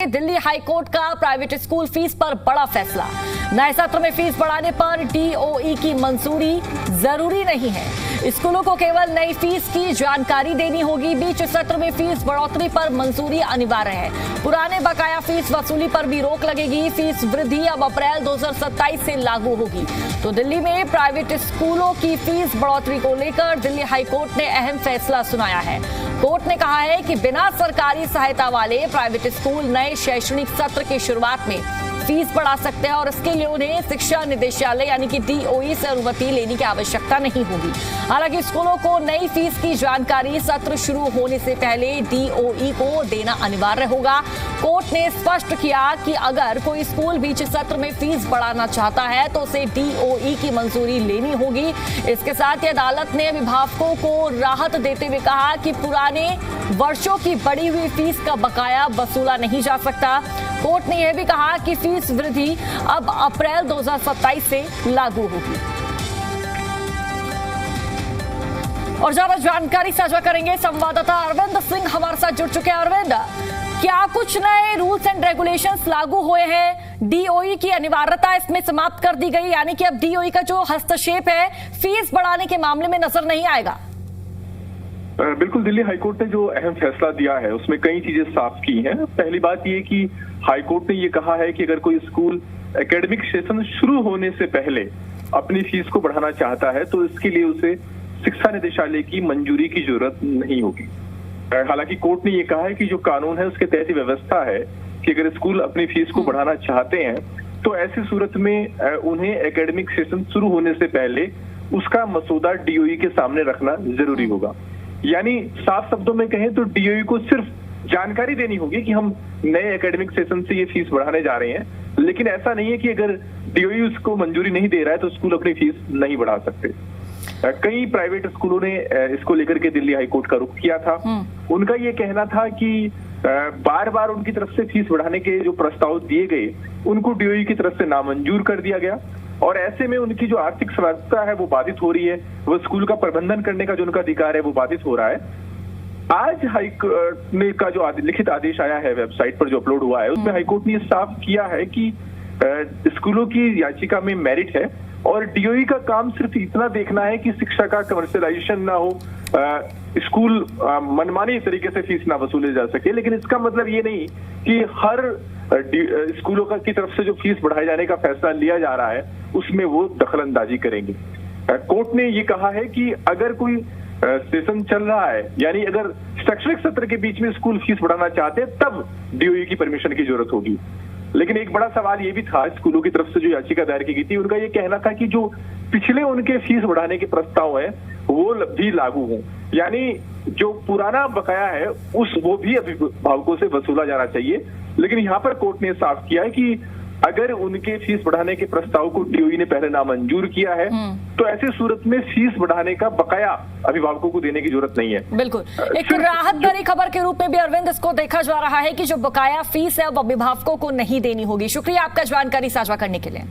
Delhi high court का private school fees पर बड़ा फैसला। नए सत्र में फीस बढ़ाने पर डीओई की मंजूरी जरूरी नहीं है। स्कूलों को केवल नई फीस की जानकारी देनी होगी। बीच सत्र में फीस बढ़ोतरी पर मंजूरी अनिवार्य है। पुराने बकाया फीस वसूली पर भी रोक लगेगी। फीस वृद्धि अब अप्रैल 2027 से लागू होगी। तो दिल्ली में प्राइवेट स्कूलों की फीस बढ़ोतरी को लेकर दिल्ली हाईकोर्ट ने अहम फैसला सुनाया है। कोर्ट ने कहा है कि बिना सरकारी सहायता वाले प्राइवेट स्कूल नए शैक्षणिक सत्र की शुरुआत में फीस बढ़ा सकते हैं और इसके लिए उन्हें शिक्षा निदेशालय यानी कि डीओई से अनुमति लेने की आवश्यकता नहीं होगी। हालांकि स्कूलों को नई फीस की जानकारी सत्र शुरू होने से पहले डीओई को देना अनिवार्य होगा। कोर्ट ने स्पष्ट किया कि अगर कोई स्कूल बीच सत्र में फीस बढ़ाना चाहता है तो उसे डीओई की मंजूरी लेनी होगी। इसके साथ ही अदालत ने अभिभावकों को राहत देते हुए कहा कि पुराने वर्षों की बढ़ी हुई फीस का बकाया वसूला नहीं जा सकता। कोर्ट ने यह भी कहा कि फीस वृद्धि अब अप्रैल 2027 से लागू होगी। और ज्यादा जानकारी साझा करेंगे संवाददाता अरविंद सिंह हमारे साथ जुड़ चुके हैं। अरविंद, क्या कुछ नए रूल्स एंड रेगुलेशंस लागू हुए हैं? डीओई की अनिवार्यता इसमें समाप्त कर दी गई, यानी कि अब डीओई का जो हस्तक्षेप है फीस बढ़ाने के मामले में नजर नहीं आएगा। बिल्कुल, दिल्ली हाईकोर्ट ने जो अहम फैसला दिया है उसमें कई चीजें साफ की हैं। पहली बात ये कि हाईकोर्ट ने ये कहा है कि अगर कोई स्कूल एकेडमिक सेशन शुरू होने से पहले अपनी फीस को बढ़ाना चाहता है तो इसके लिए उसे शिक्षा निदेशालय की मंजूरी की जरूरत नहीं होगी। हालांकि कोर्ट ने ये कहा है कि जो कानून है उसके तहत व्यवस्था है कि अगर स्कूल अपनी फीस को बढ़ाना चाहते हैं तो ऐसी सूरत में उन्हें एकेडमिक सेशन शुरू होने से पहले उसका मसौदा डीओई के सामने रखना जरूरी होगा। यानी साफ शब्दों में कहें तो डीओई को सिर्फ जानकारी देनी होगी कि हम नए एकेडमिक सेशन से ये फीस बढ़ाने जा रहे हैं, लेकिन ऐसा नहीं है कि अगर डीओई उसको मंजूरी नहीं दे रहा है तो स्कूल अपनी फीस नहीं बढ़ा सकते। कई प्राइवेट स्कूलों ने इसको लेकर के दिल्ली हाईकोर्ट का रुख किया था। उनका ये कहना था कि बार बार उनकी तरफ से फीस बढ़ाने के जो प्रस्ताव दिए गए उनको डीओई की तरफ से नामंजूर कर दिया गया और ऐसे में उनकी जो आर्थिक स्वायत्तता है वो बाधित हो रही है। वो स्कूल का प्रबंधन करने का जो उनका अधिकार है वो बाधित हो रहा है। आज हाईकोर्ट ने का जो लिखित आदेश आया है वेबसाइट पर जो अपलोड हुआ है उसमें हाईकोर्ट ने साफ किया है कि स्कूलों की याचिका में मेरिट है और डीओई का काम सिर्फ इतना देखना है कि शिक्षा का कमर्शियलाइजेशन ना हो, स्कूल मनमानी तरीके से फीस ना वसूले जा सके। लेकिन इसका मतलब ये नहीं कि हर स्कूलों की तरफ से जो फीस बढ़ाए जाने का फैसला लिया जा रहा है उसमें वो दखलंदाजी करेंगे। कोर्ट ने ये कहा है कि अगर कोई सेशन चल रहा है यानी अगर शैक्षणिक सत्र के बीच में स्कूल फीस बढ़ाना चाहते हैं तब डीओई की परमिशन की जरूरत होगी। लेकिन एक बड़ा सवाल ये भी था स्कूलों की तरफ से जो याचिका दायर की गई थी, उनका ये कहना था कि जो पिछले उनके फीस बढ़ाने के प्रस्ताव है वो भी लागू हों, यानी जो पुराना बकाया है वो भी अभिभावकों से वसूला जाना चाहिए। लेकिन यहाँ पर कोर्ट ने साफ किया है कि अगर उनके फीस बढ़ाने के प्रस्ताव को डीओई ने पहले नामंजूर किया है तो ऐसी सूरत में फीस बढ़ाने का बकाया अभिभावकों को देने की जरूरत नहीं है। बिल्कुल, एक राहत भरी खबर के रूप में भी अरविंद इसको देखा जा रहा है कि जो बकाया फीस है अब अभिभावकों को नहीं देनी होगी। शुक्रिया आपका जानकारी साझा करने के लिए।